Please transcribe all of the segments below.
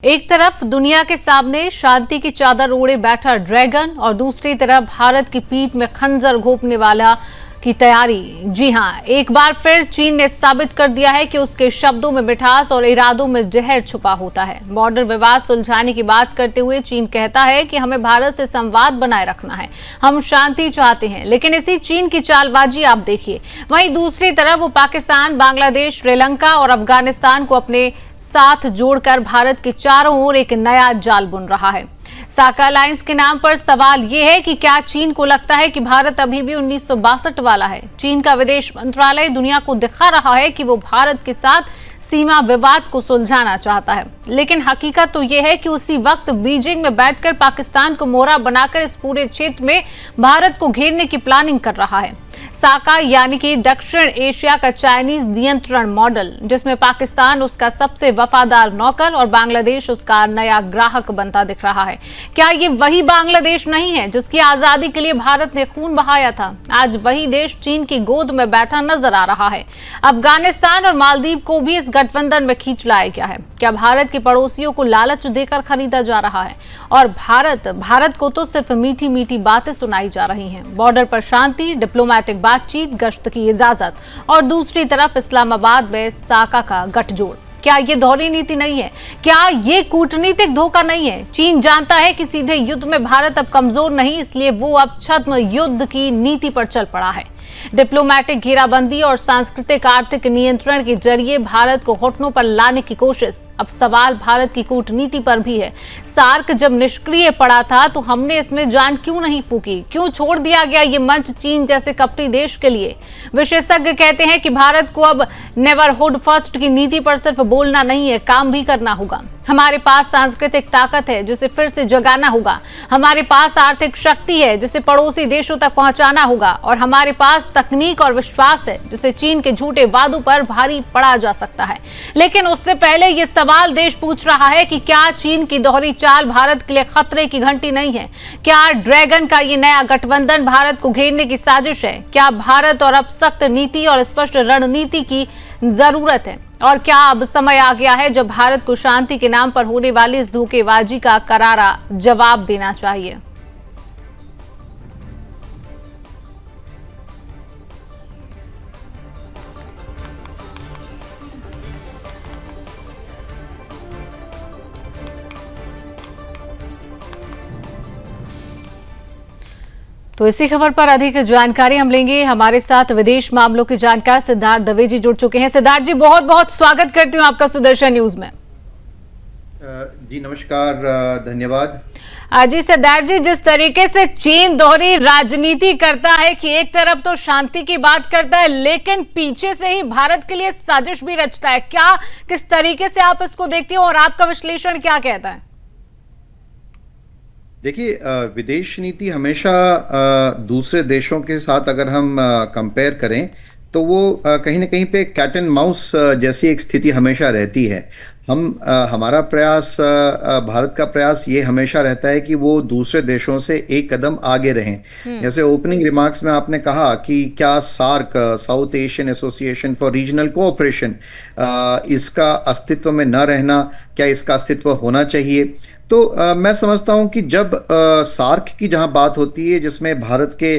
एक तरफ दुनिया के सामने शांति की चादर ओढ़े बैठा ड्रैगन और दूसरी तरफ भारत की पीठ में खंजर घोंपने वाला की तैयारी। जी हां, एक बार फिर चीन ने साबित कर दिया है कि उसके शब्दों में मिठास और इरादों में जहर छुपा होता है। बॉर्डर विवाद सुलझाने की बात करते हुए चीन कहता है कि हमें भारत से संवाद बनाए रखना है, हम शांति चाहते हैं। लेकिन इसी चीन की चालबाजी आप देखिए। वहीं दूसरी तरफ वो पाकिस्तान, बांग्लादेश, श्रीलंका और अफगानिस्तान को अपने साथ जोड़कर भारत के चारों ओर एक नया जाल बुन रहा है। साका अलायंस के नाम पर सवाल यह है कि क्या चीन को लगता है कि भारत अभी भी 1962 वाला है? चीन का विदेश मंत्रालय दुनिया को दिखा रहा है कि वो भारत के साथ सीमा विवाद को सुलझाना चाहता है, लेकिन हकीकत तो यह है कि उसी वक्त बीजिंग में बैठकर पाकिस्तान को मोहरा बनाकर इस पूरे क्षेत्र में भारत को घेरने की प्लानिंग कर रहा है। साका यानी कि दक्षिण एशिया का चाइनीज नियंत्रण मॉडल, जिसमें पाकिस्तान उसका सबसे वफादार नौकर और बांग्लादेश उसका नया ग्राहक बनता दिख रहा है। क्या ये वही बांग्लादेश नहीं है जिसकी आजादी के लिए भारत ने खून बहाया था? आज वही देश चीन की गोद में बैठा नजर आ रहा है। अफगानिस्तान और मालदीव को भी इस गठबंधन में खींच लाया गया है। क्या भारत के पड़ोसियों को लालच देकर खरीदा जा रहा है? और भारत को तो सिर्फ मीठी मीठी बातें सुनाई जा रही हैं। बॉर्डर पर शांति, डिप्लोमैटिक बातचीत, गश्त की इजाजत और दूसरी तरफ इस्लामाबाद में साका का गठजोड़। क्या ये दोहरी नीति नहीं है? क्या ये कूटनीतिक धोखा नहीं है? चीन जानता है कि सीधे युद्ध में भारत अब कमजोर नहीं, इसलिए वो अब छद्म युद्ध की नीति पर चल पड़ा है। डिप्लोमैटिक घेराबंदी और सांस्कृतिक आर्थिक नियंत्रण के जरिए भारत को घुटनों पर लाने की कोशिश। अब सवाल भारत की कूटनीति पर भी है। सार्क जब निष्क्रिय पड़ा था तो हमने इसमें जान क्यों नहीं फूकी? क्यों छोड़ दिया गया ये मंच चीन जैसे कपटी देश के लिए? विशेषज्ञ कहते हैं कि भारत को अब नेवरहुड फर्स्ट की नीति पर सिर्फ बोलना नहीं है, काम भी करना होगा। हमारे पास सांस्कृतिक ताकत है जिसे फिर से जगाना होगा, हमारे पास आर्थिक शक्ति है जिसे पड़ोसी देशों तक पहुंचाना होगा, और हमारे पास तकनीक और विश्वास है जिसे चीन के झूठे वादों पर भारी पड़ा जा सकता है। लेकिन उससे पहले ये सवाल देश पूछ रहा है कि क्या चीन की दोहरी चाल भारत के लिए खतरे की घंटी नहीं है? क्या ड्रैगन का ये नया गठबंधन भारत को घेरने की साजिश है? क्या भारत और अब सख्त नीति और स्पष्ट रणनीति की जरूरत है? और क्या अब समय आ गया है जब भारत को शांति के नाम पर होने वाली इस धोखेबाजी का करारा जवाब देना चाहिए? तो इसी खबर पर अधिक जानकारी हम लेंगे। हमारे साथ विदेश मामलों के जानकार सिद्धार्थ दवे जी जुड़ चुके हैं। सिद्धार्थ जी, बहुत बहुत स्वागत करती हूं आपका सुदर्शन न्यूज में। जी नमस्कार, धन्यवाद। जी सिद्धार्थ जी, जिस तरीके से चीन दोहरी राजनीति करता है कि एक तरफ तो शांति की बात करता है लेकिन पीछे से ही भारत के लिए साजिश भी रचता है, क्या किस तरीके से आप इसको देखते हो और आपका विश्लेषण क्या कहता है? देखिए, विदेश नीति हमेशा दूसरे देशों के साथ अगर हम कंपेयर करें तो वो कहीं ना कहीं पे कैट एंड माउस जैसी एक स्थिति हमेशा रहती है। हमारा प्रयास, भारत का प्रयास ये हमेशा रहता है कि वो दूसरे देशों से एक कदम आगे रहें। जैसे ओपनिंग रिमार्क्स में आपने कहा कि क्या SAARC, South Asian Association for Regional Cooperation, इसका अस्तित्व में न रहना, क्या इसका अस्तित्व होना चाहिए? तो मैं समझता हूं कि जब सार्क की जहां बात होती है जिसमें भारत के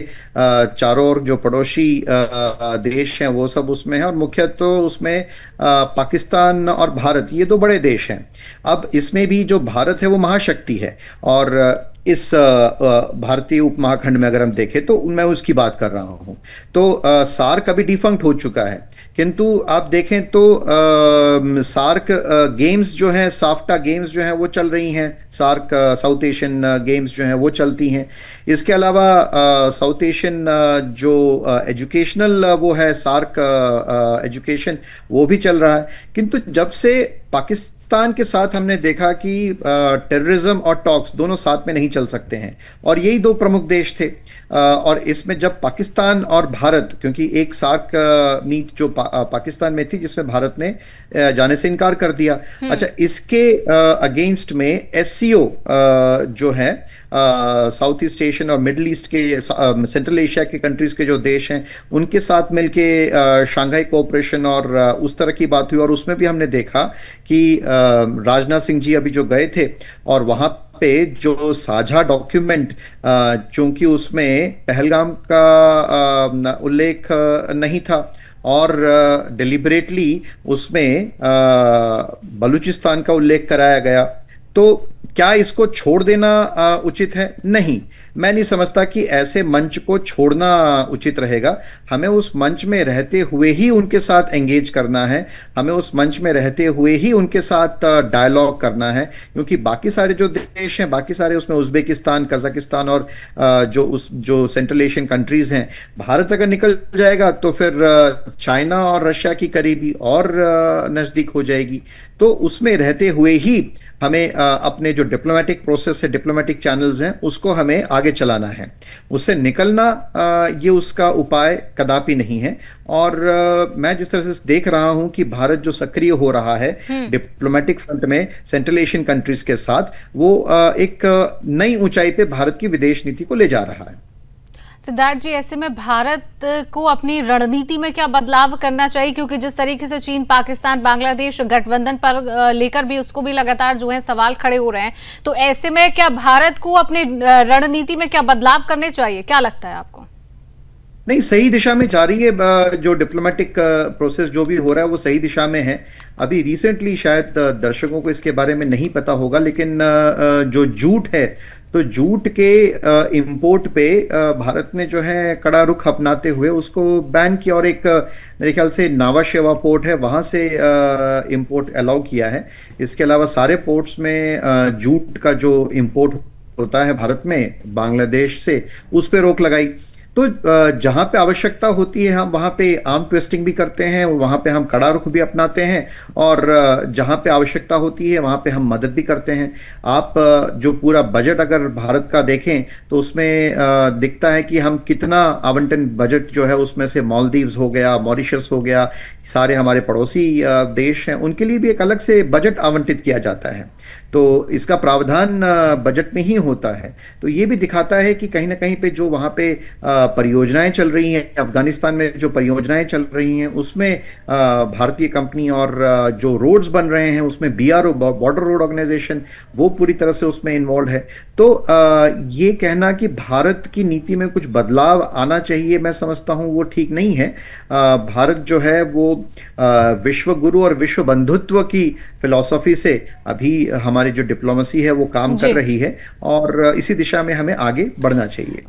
चारों ओर जो पड़ोसी देश हैं वो सब उसमें है, और मुख्यतः उसमें पाकिस्तान और भारत, ये दो बड़े देश हैं। अब इसमें भी जो भारत है वो महाशक्ति है, और इस भारतीय उपमहाखंड में अगर हम देखें तो मैं उसकी बात कर रहा हूं। तो सार्क अभी डिफंक्ट हो चुका है, किंतु आप देखें तो सार्क गेम्स जो हैं, साफ्टा गेम्स जो हैं वो चल रही हैं, सार्क साउथ एशियन गेम्स जो हैं वो चलती हैं। इसके अलावा साउथ एशियन जो एजुकेशनल वो है, सार्क एजुकेशन, वो भी चल रहा है। किंतु जब से पाकिस्तान के साथ हमने देखा कि टेररिज्म और टॉक्स दोनों साथ में नहीं चल सकते हैं, और यही दो प्रमुख देश थे। और इसमें जब पाकिस्तान और भारत, क्योंकि एक सार्क मीट जो पाकिस्तान में थी जिसमें भारत ने जाने से इनकार कर दिया। अच्छा, इसके अगेंस्ट में एससीओ जो है साउथ ईस्ट एशियन और मिडिल ईस्ट के सेंट्रल एशिया के कंट्रीज के जो देश हैं उनके साथ मिलके शंघाई कोऑपरेशन और उस तरह की बात हुई, और उसमें भी हमने देखा कि राजनाथ सिंह जी अभी जो गए थे और वहां पे जो साझा डॉक्यूमेंट, चूंकि उसमें पहलगाम का उल्लेख नहीं था और डिलिबरेटली उसमें बलूचिस्तान का उल्लेख कराया गया, तो क्या इसको छोड़ देना उचित है? नहीं, मैं नहीं समझता कि ऐसे मंच को छोड़ना उचित रहेगा। हमें उस मंच में रहते हुए ही उनके साथ एंगेज करना है, हमें उस मंच में रहते हुए ही उनके साथ डायलॉग करना है, क्योंकि बाकी सारे जो देश हैं, बाकी सारे उसमें उज्बेकिस्तान, कजाकिस्तान और जो सेंट्रल एशियन कंट्रीज हैं, भारत अगर निकल जाएगा तो फिर चाइना और रशिया की करीबी और नज़दीक हो जाएगी। तो उसमें रहते हुए ही हमें अपने जो डिप्लोमेटिक प्रोसेस है, डिप्लोमेटिक चैनल्स हैं, उसको हमें आगे चलाना है। उससे निकलना ये उसका उपाय कदापि नहीं है। और मैं जिस तरह से देख रहा हूं कि भारत जो सक्रिय हो रहा है डिप्लोमेटिक फ्रंट में सेंट्रल एशियन कंट्रीज के साथ, वो एक नई ऊंचाई पे भारत की विदेश नीति को ले जा रहा है। सिद्धार्थ जी, ऐसे में भारत को अपनी रणनीति में क्या बदलाव करना चाहिए? क्योंकि जिस तरीके से चीन, पाकिस्तान, बांग्लादेश गठबंधन पर लेकर भी उसको भी लगातार जो है सवाल खड़े हो रहे हैं, तो ऐसे में क्या भारत को अपनी रणनीति में क्या बदलाव करने चाहिए? क्या लगता है आपको? नहीं, सही दिशा में जा रही है। जो डिप्लोमेटिक प्रोसेस जो भी हो रहा है वो सही दिशा में है। अभी रिसेंटली शायद दर्शकों को इसके बारे में नहीं पता होगा, लेकिन जो जूट है, तो जूट के इंपोर्ट पे भारत ने जो है कड़ा रुख अपनाते हुए उसको बैन किया, और एक मेरे ख्याल से नावाशेवा पोर्ट है वहाँ से इंपोर्ट अलाउ किया है। इसके अलावा सारे पोर्ट्स में जूट का जो इंपोर्ट होता है भारत में बांग्लादेश से, उस पर रोक लगाई। तो जहां पे आवश्यकता होती है हम वहां पे आर्म ट्विस्टिंग भी करते हैं, वहां पे हम कड़ा रुख भी अपनाते हैं, और जहां पे आवश्यकता होती है वहां पे हम मदद भी करते हैं। आप जो पूरा बजट अगर भारत का देखें तो उसमें दिखता है कि हम कितना आवंटन बजट जो है उसमें से मालदीव्स हो गया, मॉरिशस हो गया, सारे हमारे पड़ोसी देश हैं, उनके लिए भी एक अलग से बजट आवंटित किया जाता है। तो इसका प्रावधान बजट में ही होता है। तो ये भी दिखाता है कि कहीं ना कहीं पे जो वहाँ पे परियोजनाएं चल रही हैं, अफगानिस्तान में जो परियोजनाएं चल रही हैं उसमें भारतीय कंपनी, और जो रोड्स बन रहे हैं उसमें BRO, बॉर्डर रोड ऑर्गेनाइजेशन, वो पूरी तरह से उसमें इन्वॉल्व है। तो ये कहना कि भारत की नीति में कुछ बदलाव आना चाहिए, मैं समझता हूँ वो ठीक नहीं है। भारत जो है वो विश्व गुरु और विश्व बंधुत्व की फिलॉसफी से अभी हमारी जो डिप्लोमेसी है वो काम कर रही है, और इसी दिशा में हमें आगे बढ़ना चाहिए।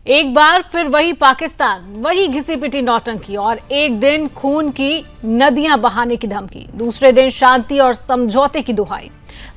एक बार फिर वही पाकिस्तान, वही घिसी पिटी नौटंकी, और एक दिन खून की नदियां बहाने की धमकी, दूसरे दिन शांति और समझौते की दुहाई।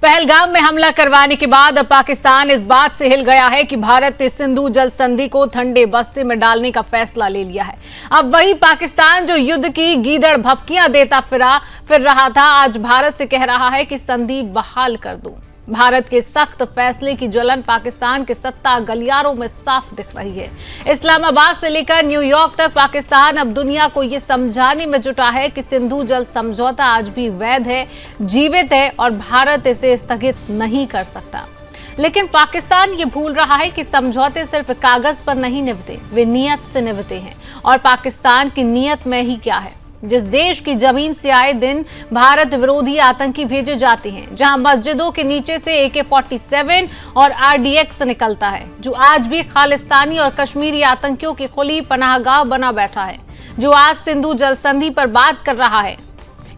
पहलगाम में हमला करवाने के बाद अब पाकिस्तान इस बात से हिल गया है कि भारत ने सिंधु जल संधि को ठंडे बस्ते में डालने का फैसला ले लिया है। अब वही पाकिस्तान जो युद्ध की गीदड़ भपकियां देता फिर रहा था, आज भारत से कह रहा है कि संधि बहाल कर दूं। भारत के सख्त फैसले की जलन पाकिस्तान के सत्ता गलियारों में साफ दिख रही है। इस्लामाबाद से लेकर न्यूयॉर्क तक पाकिस्तान अब दुनिया को यह समझाने में जुटा है कि सिंधु जल समझौता आज भी वैध है, जीवित है, और भारत इसे स्थगित नहीं कर सकता। लेकिन पाकिस्तान ये भूल रहा है कि समझौते सिर्फ कागज पर नहीं निभते, वे नीयत से निभते हैं। और पाकिस्तान की नीयत में ही क्या है? जिस देश की जमीन से आए दिन भारत विरोधी आतंकी भेजे जाते हैं, जहां मस्जिदों के नीचे से AK-47 और RDX निकलता है, जो आज भी खालिस्तानी और कश्मीरी आतंकियों की खुली पनाहगाह बना बैठा है, जो आज सिंधु जल संधि पर बात कर रहा है।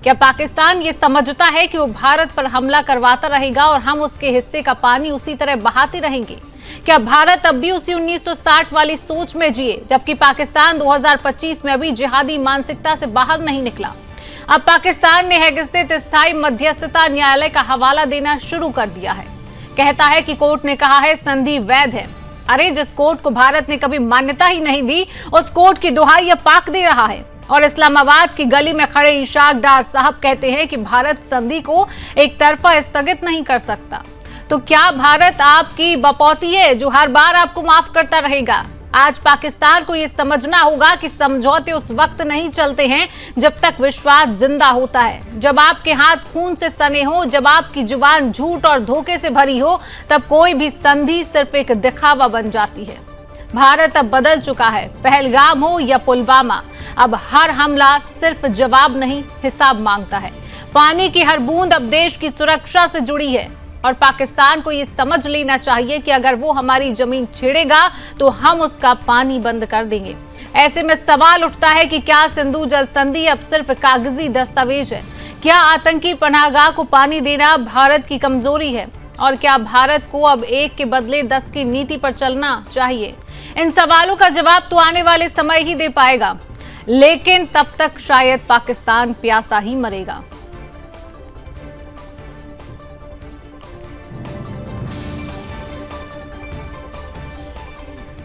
क्या पाकिस्तान ये समझता है कि वो भारत पर हमला करवाता रहेगा और हम उसके हिस्से का पानी उसी तरह बहाते रहेंगे? क्या भारत अब भी उसी 1960 वाली सोच में जिए, जबकि पाकिस्तान 2025 में अभी जिहादी मानसिकता से बाहर नहीं निकला? अब पाकिस्तान ने हैग स्थित स्थायी मध्यस्थता न्यायालय का हवाला देना शुरू कर दिया है। कहता है कि कोर्ट ने कहा है संधि वैध है। अरे, जिस कोर्ट को भारत ने कभी मान्यता ही नहीं दी, उस कोर्ट की दुहाई अब पाक दे रहा है। और इस्लामाबाद की गली में खड़े इशाक डार साहब कहते हैं कि भारत संधि को एक तरफा स्थगित नहीं कर सकता। तो क्या भारत आपकी बपौती है जो हर बार आपको माफ करता रहेगा? आज पाकिस्तान को यह समझना होगा कि समझौते उस वक्त नहीं चलते हैं जब तक विश्वास जिंदा होता है। जब आपके हाथ खून से सने हो, जब आपकी जुबान झूठ और धोखे से भरी हो, तब कोई भी संधि सिर्फ एक दिखावा बन जाती है। भारत अब बदल चुका है। पहलगाम हो या पुलवामा, अब हर हमला सिर्फ जवाब नहीं, हिसाब मांगता है। पानी की हर बूंद अब देश की सुरक्षा से जुड़ी है और पाकिस्तान को यह समझ लेना चाहिए कि अगर वो हमारी जमीन छेड़ेगा तो हम उसका पानी बंद कर देंगे। ऐसे में सवाल उठता है कि क्या सिंधु जल संधि अब सिर्फ कागजी दस्तावेज है? क्या आतंकी पनाहगाह को पानी देना भारत की कमजोरी है? और क्या भारत को अब 1 के बदले 10 की नीति पर चलना चाहिए? इन सवालों का जवाब तो आने वाले समय ही दे पाएगा, लेकिन तब तक शायद पाकिस्तान प्यासा ही मरेगा।